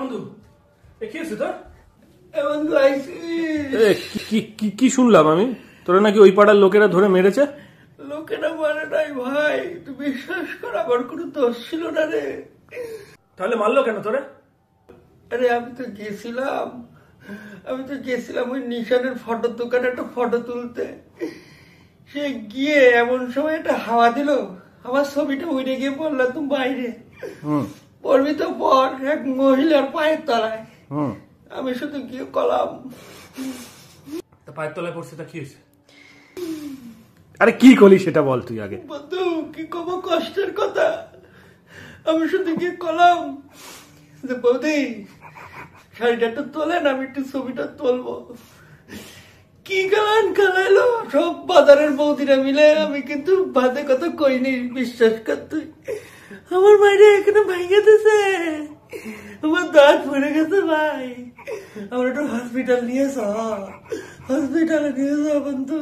বন্ধু কি হয়েছে তোর? বন্ধু কি শুনলাম আমি, তোরা নাকি ওই পাড়ার লোকেরা ধরে মেরেছে? লোকেরা মানে নাই ভাই, তুই বিশ্বাস কর আমার কোনো দোষ ছিল না রে। তাহলে মারলো কেন তোরে? আরে আমি তো গেছিলাম ওই নিশানের ফটোর দোকানে একটা ফটো তুলতে। সে গিয়ে এমন সময় একটা হাওয়া দিল, আমার ছবিটা উড়ে গিয়ে পড়লাম তুমি বাইরে। পড়বি তো পর এক মহিলার পায়ের তলায়। আমি শুধু গিয়ে কলাম। পায়ের তলায় পড়ছে, তা কি হয়েছে? আরে কি করলি সেটা বল তুই আগে। বন্ধু কি কম কষ্টের কথা, আমি শুধু গিয়ে কলাম যে বৌদি শাড়িটা একটু তোলেন, আমি একটু ছবিটা তুলবো। কি গান গালাইলো সব বাজারের বৌদিরা মিলে, আমি কিন্তু বাদে কথা কইনি, বিশ্বাস কর তুই। আমার মাইরে এখানে ভাঙে দিছে, আমার দাঁত পড়ে গেছে ভাই। আমার একটু হসপিটালে নিয়ে যা বন্ধু।